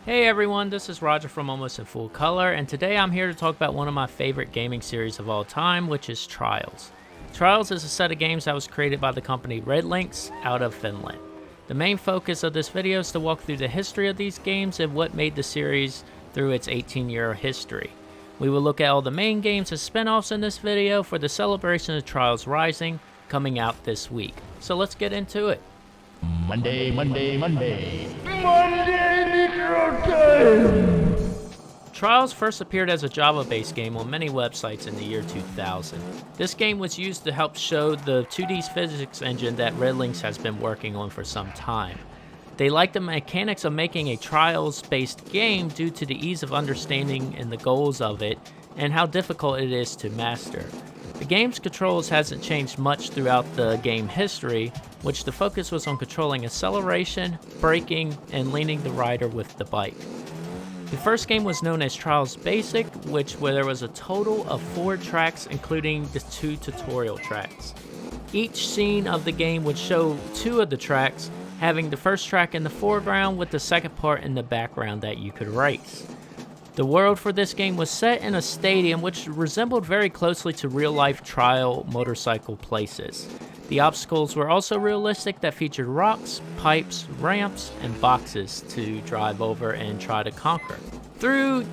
Hey everyone, this is Roger from Almost in Full Color, and today I'm here to talk about one of my favorite gaming series of all time, which is Trials. Trials is a set of games that was created by the company RedLynx out of Finland. The main focus of this video is to walk through the history of these games and what made the series through its 18-year history. We will look at all the main games and spin-offs in this video for the celebration of Trials Rising coming out this week. So let's get into it. Monday. Trials first appeared as a Java-based game on many websites in the year 2000. This game was used to help show the 2D physics engine that RedLynx has been working on for some time. They liked the mechanics of making a Trials-based game due to the ease of understanding and the goals of it, and how difficult it is to master. The game's controls hasn't changed much throughout the game history, which the focus was on controlling acceleration, braking, and leaning the rider with the bike. The first game was known as Trials Basic, where there was a total of 4 tracks including the 2 tutorial tracks. Each scene of the game would show 2 of the tracks, having the first track in the foreground with the second part in the background that you could race. The world for this game was set in a stadium which resembled very closely to real-life trial motorcycle places. The obstacles were also realistic that featured rocks, pipes, ramps, and boxes to drive over and try to conquer. Through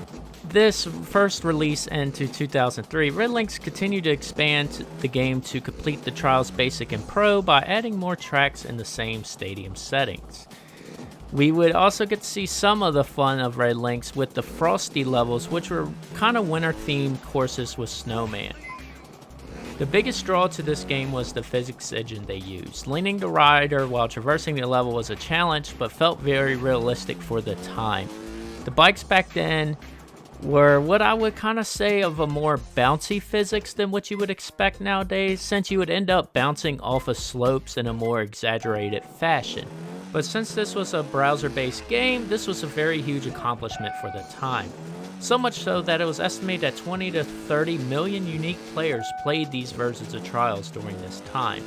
this first release into 2003, RedLynx continued to expand the game to complete the Trials Basic and Pro by adding more tracks in the same stadium settings. We would also get to see some of the fun of RedLynx with the Frosty levels, which were kind of winter-themed courses with snowman. The biggest draw to this game was the physics engine they used. Leaning the rider while traversing the level was a challenge, but felt very realistic for the time. The bikes back then were what I would kind of say of a more bouncy physics than what you would expect nowadays, since you would end up bouncing off of slopes in a more exaggerated fashion. But since this was a browser-based game, this was a very huge accomplishment for the time. So much so that it was estimated that 20 to 30 million unique players played these versions of Trials during this time.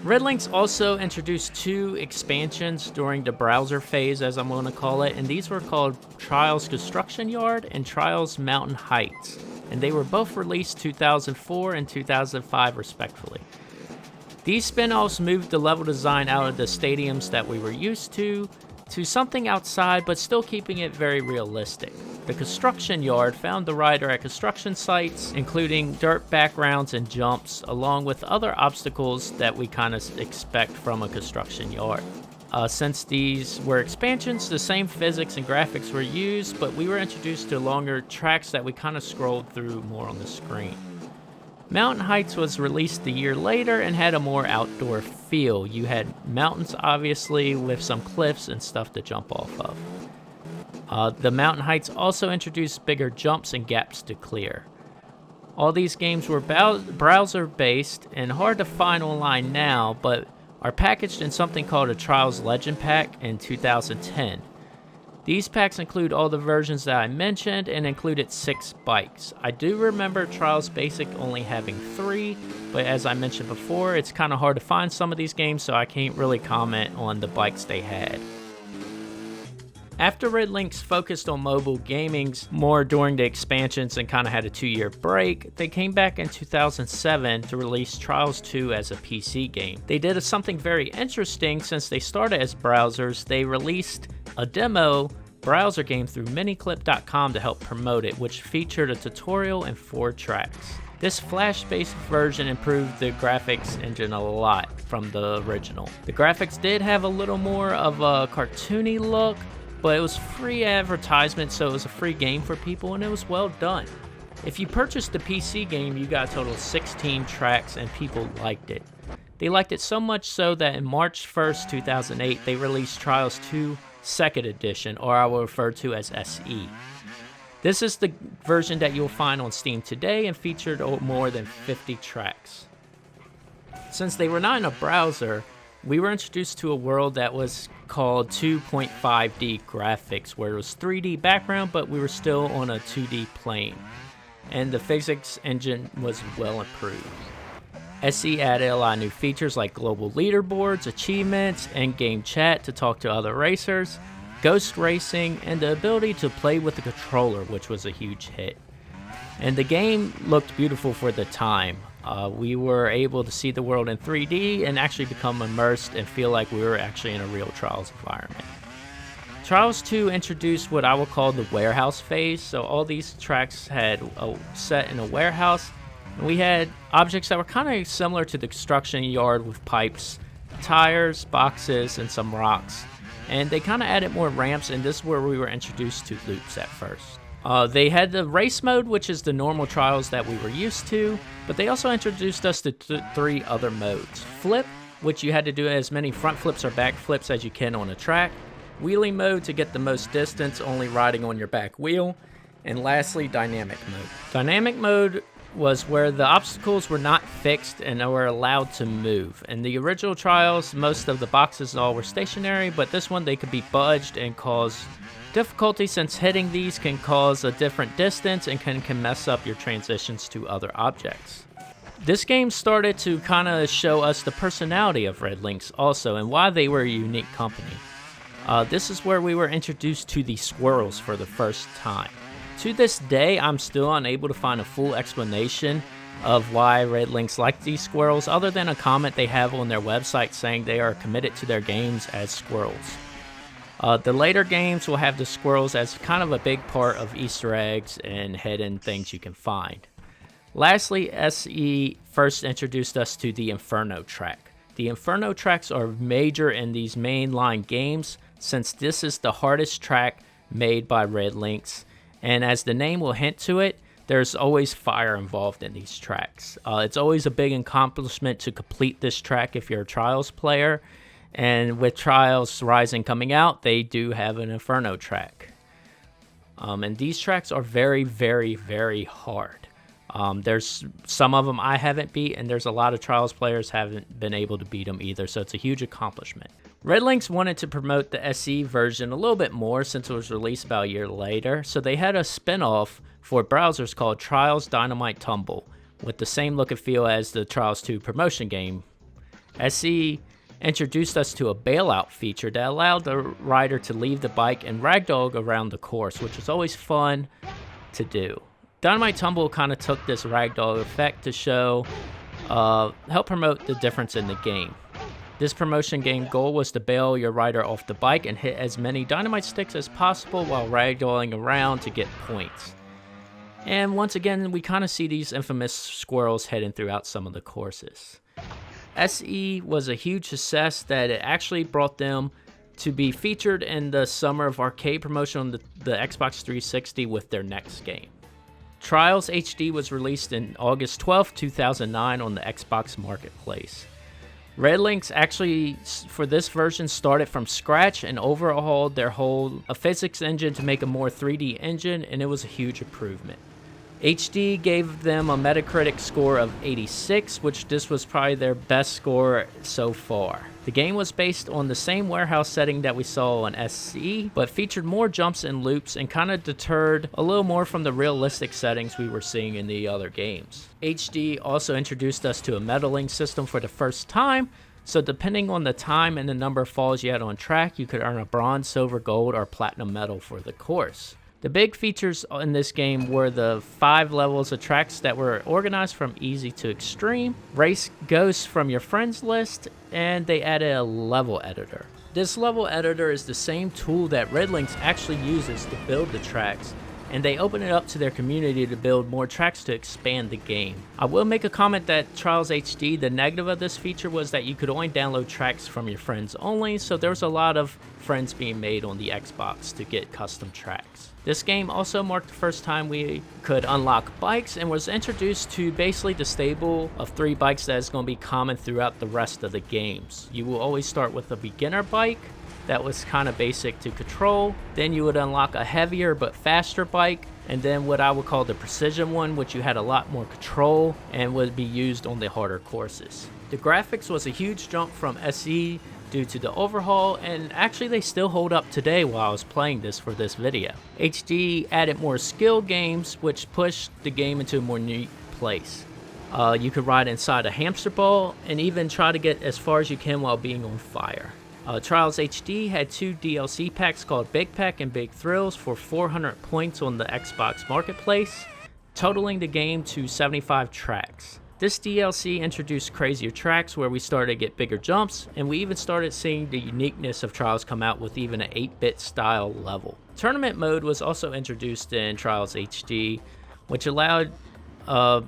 RedLynx also introduced 2 expansions during the browser phase, as I'm going to call it, and these were called Trials Construction Yard and Trials Mountain Heights, and they were both released 2004 and 2005 respectively. These spin-offs moved the level design out of the stadiums that we were used to something outside, but still keeping it very realistic. The construction yard found the rider at construction sites, including dirt backgrounds and jumps, along with other obstacles that we kind of expect from a construction yard. Since these were expansions, the same physics and graphics were used, but we were introduced to longer tracks that we kind of scrolled through more on the screen. Mountain Heights was released a year later and had a more outdoor feel. You had mountains, obviously, with some cliffs and stuff to jump off of. The Mountain Heights also introduced bigger jumps and gaps to clear. All these games were browser-based and hard to find online now, but are packaged in something called a Trials Legend Pack in 2010. These packs include all the versions that I mentioned and included 6 bikes. I do remember Trials Basic only having 3, but as I mentioned before, it's kind of hard to find some of these games, so I can't really comment on the bikes they had. After RedLynx focused on mobile gaming more during the expansions and kind of had a 2-year break, they came back in 2007 to release Trials 2 as a PC game. They did something very interesting. Since they started as browsers, they released a demo browser game through miniclip.com to help promote it, which featured a tutorial and 4 tracks. This Flash-based version improved the graphics engine a lot from the original. The graphics did have a little more of a cartoony look, but it was free advertisement, so it was a free game for people, and it was well done. If you purchased the PC game, you got a total of 16 tracks, and people liked it. They liked it so much so that in March 1st, 2008, they released Trials 2 Second Edition, or I will refer to as SE. This is the version that you'll find on Steam today and featured more than 50 tracks. Since they were not in a browser, we were introduced to a world that was called 2.5D graphics, where it was 3D background, but we were still on a 2D plane, and the physics engine was well improved. SE added a lot of new features like global leaderboards, achievements, and game chat to talk to other racers. ghost racing, and the ability to play with the controller, which was a huge hit. And the game looked beautiful for the time. We were able to see the world in 3D and actually become immersed and feel like we were actually in a real Trials environment. Trials 2 introduced what I would call the warehouse phase. So all these tracks had a set in a warehouse, and we had objects that were kind of similar to the construction yard with pipes, tires, boxes, and some rocks. And they kind of added more ramps, and this is where we were introduced to loops at first. They had the race mode, which is the normal Trials that we were used to, but they also introduced us to 3 other modes. Flip, which you had to do as many front flips or back flips as you can on a track. Wheelie mode to get the most distance, only riding on your back wheel. And lastly, dynamic mode. Dynamic mode was where the obstacles were not fixed and were allowed to move. In the original Trials, most of the boxes all were stationary, but this one they could be budged and cause difficulty, since hitting these can cause a different distance and can mess up your transitions to other objects. This game started to kind of show us the personality of RedLynx also, and why they were a unique company. This is where we were introduced to the squirrels for the first time. To this day, I'm still unable to find a full explanation of why RedLynx liked these squirrels, other than a comment they have on their website saying they are committed to their games as squirrels. The later games will have the squirrels as kind of a big part of Easter eggs and hidden things you can find. Lastly, SE first introduced us to the Inferno track. The Inferno tracks are major in these mainline games, since this is the hardest track made by RedLynx, and as the name will hint to it, there's always fire involved in these tracks. It's always a big accomplishment to complete this track if you're a Trials player, and with Trials Rising coming out, they do have an Inferno track. And these tracks are very, very, very hard. There's some of them I haven't beat, and there's a lot of Trials players haven't been able to beat them either, so it's a huge accomplishment. RedLynx wanted to promote the SE version a little bit more since it was released about a year later, so they had a spin-off for browsers called Trials Dynamite Tumble, with the same look and feel as the Trials 2 promotion game. SE introduced us to a bailout feature that allowed the rider to leave the bike and ragdoll around the course, which was always fun to do. Dynamite Tumble kind of took this ragdoll effect to show, help promote the difference in the game. This promotion game goal was to bail your rider off the bike and hit as many dynamite sticks as possible while ragdolling around to get points. And once again, we kind of see these infamous squirrels heading throughout some of the courses. SE was a huge success that it actually brought them to be featured in the Summer of Arcade promotion on the Xbox 360 with their next game. Trials HD was released in August 12, 2009 on the Xbox Marketplace. RedLynx actually, for this version, started from scratch and overhauled their whole physics engine to make a more 3D engine, and it was a huge improvement. HD gave them a Metacritic score of 86, which this was probably their best score so far. The game was based on the same warehouse setting that we saw on SE, but featured more jumps and loops and kind of deterred a little more from the realistic settings we were seeing in the other games. HD also introduced us to a medaling system for the first time, so depending on the time and the number of falls you had on track, you could earn a bronze, silver, gold, or platinum medal for the course. The big features in this game were the 5 levels of tracks that were organized from easy to extreme, race ghosts from your friends list, and they added a level editor. This level editor is the same tool that RedLynx actually uses to build the tracks, and they open it up to their community to build more tracks to expand the game. I will make a comment that Trials HD, the negative of this feature was that you could only download tracks from your friends only, so there was a lot of friends being made on the Xbox to get custom tracks. This game also marked the first time we could unlock bikes and was introduced to basically the stable of 3 bikes that is going to be common throughout the rest of the games. You will always start with a beginner bike that was kind of basic to control, then you would unlock a heavier but faster bike, and then what I would call the precision one, which you had a lot more control and would be used on the harder courses. The graphics was a huge jump from SE due to the overhaul, and actually they still hold up today while I was playing this for this video. HD added more skill games, which pushed the game into a more neat place. You could ride inside a hamster ball and even try to get as far as you can while being on fire. Trials HD had 2 DLC packs called Big Pack and Big Thrills for 400 points on the Xbox Marketplace, totaling the game to 75 tracks. This DLC introduced crazier tracks where we started to get bigger jumps, and we even started seeing the uniqueness of Trials come out with even an 8-bit style level. Tournament mode was also introduced in Trials HD, which allowed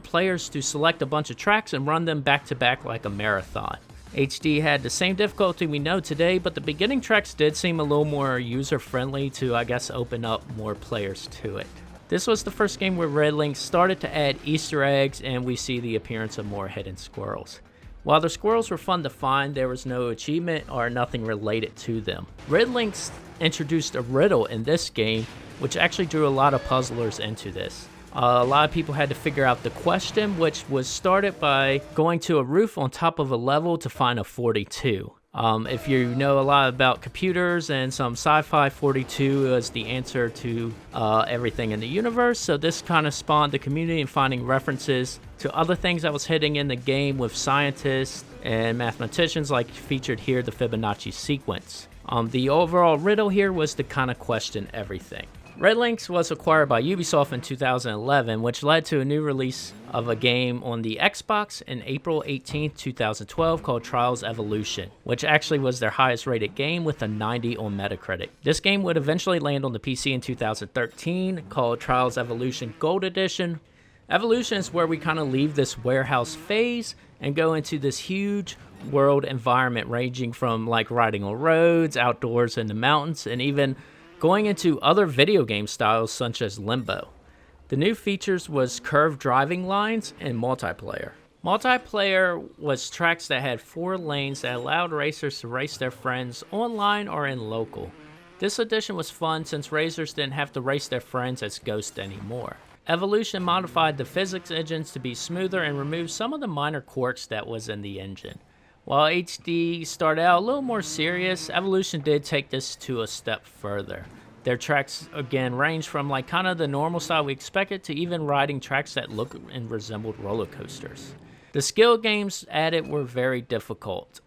players to select a bunch of tracks and run them back to back like a marathon. HD had the same difficulty we know today, but the beginning tracks did seem a little more user-friendly to, I guess, open up more players to it. This was the first game where RedLynx started to add Easter eggs, and we see the appearance of more hidden squirrels. While the squirrels were fun to find, there was no achievement or nothing related to them. RedLynx introduced a riddle in this game, which actually drew a lot of puzzlers into this. A lot of people had to figure out the question, which was started by going to a roof on top of a level to find a 42. If you know a lot about computers and some sci-fi, 42 is the answer to everything in the universe. So this kind of spawned the community and finding references to other things that was hidden in the game with scientists and mathematicians, like featured here, the Fibonacci sequence. The overall riddle here was to kind of question everything. RedLynx was acquired by Ubisoft in 2011, which led to a new release of a game on the Xbox in April 18, 2012 called Trials Evolution, which actually was their highest rated game with a 90 on Metacritic. This game would eventually land on the PC in 2013 called Trials Evolution Gold Edition. Evolution is where we kind of leave this warehouse phase and go into this huge world environment ranging from like riding on roads, outdoors in the mountains, and even going into other video game styles such as Limbo. The new features was curved driving lines and multiplayer. Multiplayer was tracks that had 4 lanes that allowed racers to race their friends online or in local. This edition was fun since racers didn't have to race their friends as ghosts anymore. Evolution modified the physics engines to be smoother and removed some of the minor quirks that was in the engine. While HD started out a little more serious, Evolution did take this to a step further. Their tracks, again, range from like kind of the normal style we expected to even riding tracks that look and resembled roller coasters. The skill games added were very difficult.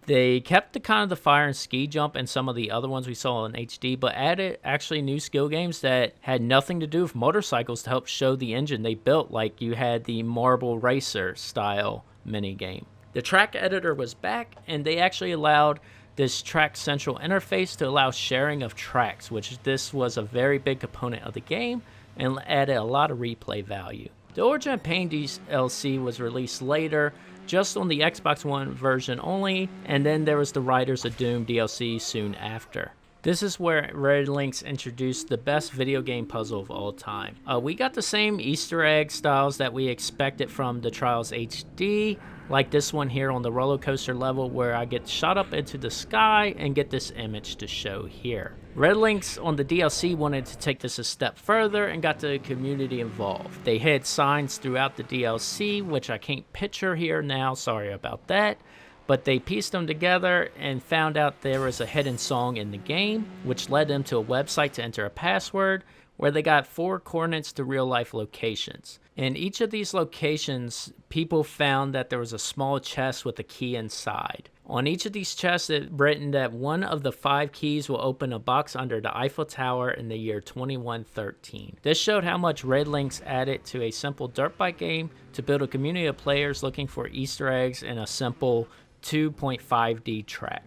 They kept the kind of the fire and ski jump and some of the other ones we saw in HD, but added actually new skill games that had nothing to do with motorcycles to help show the engine they built, like you had the Marble Racer style minigame. The track editor was back, and they actually allowed this track central interface to allow sharing of tracks, which this was a very big component of the game and added a lot of replay value. The Origin of Pain DLC was released later, just on the Xbox One version only, and then there was the Riders of Doom DLC soon after. This is where RedLynx introduced the best video game puzzle of all time. We got the same Easter egg styles that we expected from the Trials HD, like this one here on the roller coaster level where I get shot up into the sky and get this image to show here. RedLynx on the DLC wanted to take this a step further and got the community involved. They had signs throughout the DLC, which I can't picture here now, sorry about that. But they pieced them together and found out there was a hidden song in the game, which led them to a website to enter a password, where they got 4 coordinates to real-life locations. In each of these locations, people found that there was a small chest with a key inside. On each of these chests, it written that one of the 5 keys will open a box under the Eiffel Tower in the year 2113. This showed how much RedLynx added to a simple dirt bike game to build a community of players looking for Easter eggs in a simple 2.5D track.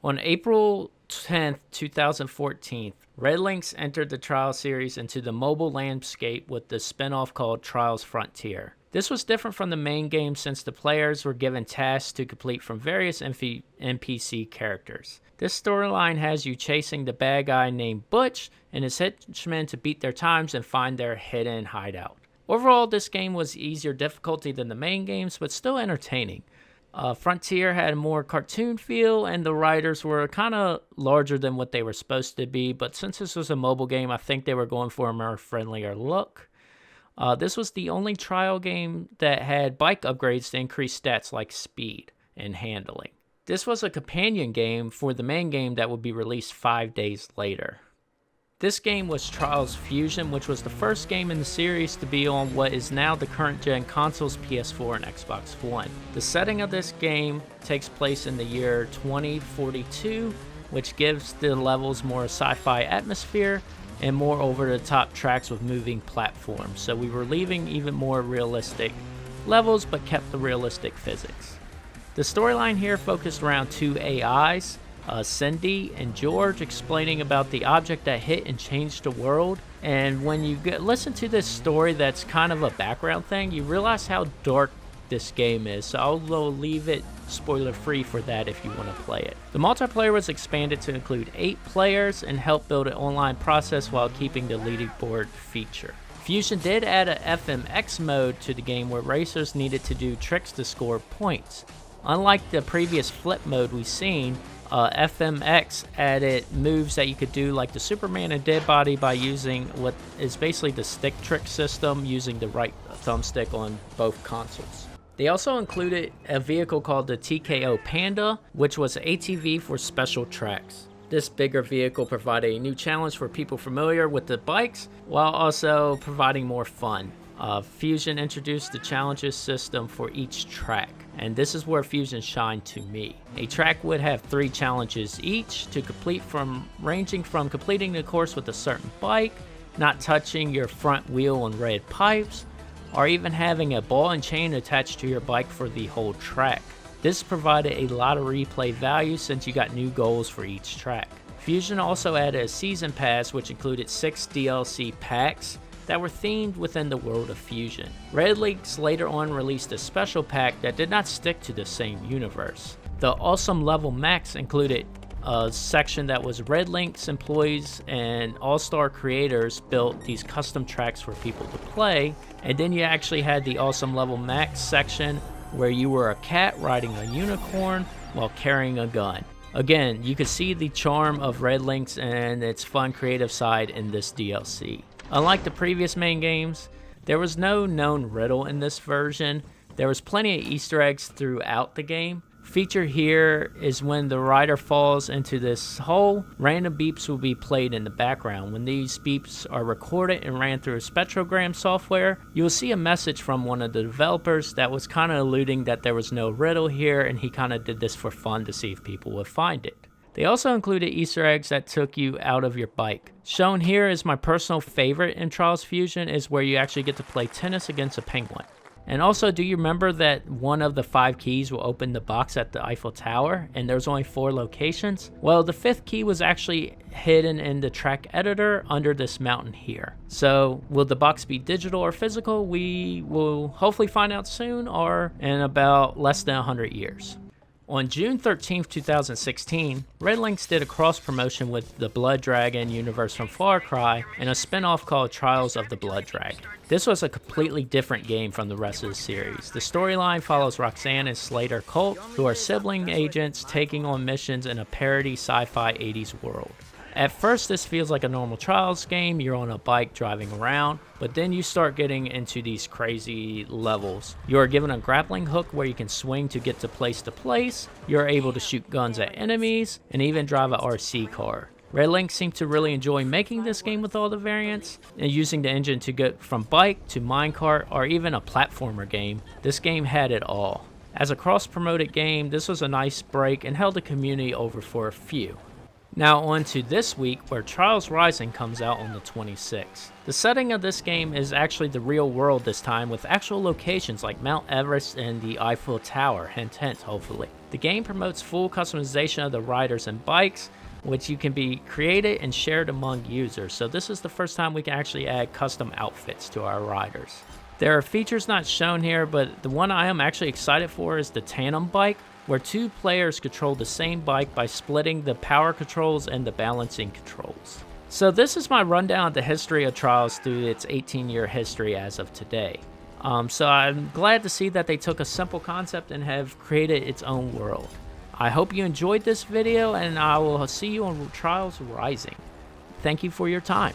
On April 10th, 2014, RedLynx entered the Trials series into the mobile landscape with the spin-off called Trials Frontier. This was different from the main game since the players were given tasks to complete from various NPC characters. This storyline has you chasing the bad guy named Butch and his henchmen to beat their times and find their hidden hideout. Overall, this game was easier difficulty than the main games, but still entertaining. Frontier had a more cartoon feel, and the riders were kind of larger than what they were supposed to be, but since this was a mobile game, I think they were going for a more friendlier look. This was the only trial game that had bike upgrades to increase stats like speed and handling. This was a companion game for the main game that would be released 5 days later. This game was Trials Fusion, which was the first game in the series to be on what is now the current gen consoles PS4 and Xbox One. The setting of this game takes place in the year 2042, which gives the levels more sci-fi atmosphere and more over-the-top tracks with moving platforms. So we were leaving even more realistic levels, but kept the realistic physics. The storyline here focused around two AIs, Cindy and George, explaining about the object that hit and changed the world. And when you listen to this story that's kind of a background thing, you realize how dark this game is. So I'll leave it spoiler free for that if you want to play it. The multiplayer was expanded to include 8 players and help build an online process while keeping the leaderboard feature. Fusion did add a FMX mode to the game where racers needed to do tricks to score points. Unlike the previous flip mode we've seen, FMX added moves that you could do like the Superman and Dead Body by using what is basically the stick trick system, using the right thumbstick on both consoles. They also included a vehicle called the TKO Panda, which was an ATV for special tracks. This bigger vehicle provided a new challenge for people familiar with the bikes, while also providing more fun. Fusion introduced the challenges system for each track, and this is where Fusion shined to me. A track would have 3 challenges each to complete, ranging from completing the course with a certain bike, not touching your front wheel on red pipes, or even having a ball and chain attached to your bike for the whole track. This provided a lot of replay value since you got new goals for each track. Fusion also added a season pass which included 6 DLC packs that were themed within the world of Fusion. RedLynx later on released a special pack that did not stick to the same universe. The Awesome Level Max included a section that was RedLynx employees and all-star creators built these custom tracks for people to play, and then you actually had the Awesome Level Max section where you were a cat riding a unicorn while carrying a gun. Again, you could see the charm of RedLynx and its fun creative side in this DLC. Unlike the previous main games, there was no known riddle in this version. There was plenty of Easter eggs throughout the game. Feature here is when the rider falls into this hole, random beeps will be played in the background. When these beeps are recorded and ran through a spectrogram software, you'll see a message from one of the developers that was kind of alluding that there was no riddle here, and he kind of did this for fun to see if people would find it. They also included Easter eggs that took you out of your bike. Shown here is my personal favorite in Trials Fusion, is where you actually get to play tennis against a penguin. And also, do you remember that one of the 5 keys will open the box at the Eiffel Tower, and there's only 4 locations? Well, the 5th key was actually hidden in the track editor under this mountain here. So, will the box be digital or physical? We will hopefully find out soon, or in about less than 100 years. On June 13th, 2016, RedLynx did a cross-promotion with the Blood Dragon universe from Far Cry and a spin-off called Trials of the Blood Dragon. This was a completely different game from the rest of the series. The storyline follows Roxanne and Slater Colt, who are sibling agents taking on missions in a parody sci-fi 80s world. At first, this feels like a normal Trials game. You're on a bike driving around, but then you start getting into these crazy levels. You are given a grappling hook where you can swing to get to place. You're able to shoot guns at enemies and even drive a RC car. RedLynx seemed to really enjoy making this game with all the variants and using the engine to get from bike to minecart or even a platformer game. This game had it all. As a cross-promoted game, this was a nice break and held the community over for a few. Now on to this week, where Trials Rising comes out on the 26th. The setting of this game is actually the real world this time, with actual locations like Mount Everest and the Eiffel Tower, hint hint hopefully. The game promotes full customization of the riders and bikes, which you can be created and shared among users. So this is the first time we can actually add custom outfits to our riders. There are features not shown here, but the one I am actually excited for is the tandem bike, where 2 players control the same bike by splitting the power controls and the balancing controls. So this is my rundown of the history of Trials through its 18-year history as of today. So I'm glad to see that they took a simple concept and have created its own world. I hope you enjoyed this video, and I will see you on Trials Rising. Thank you for your time.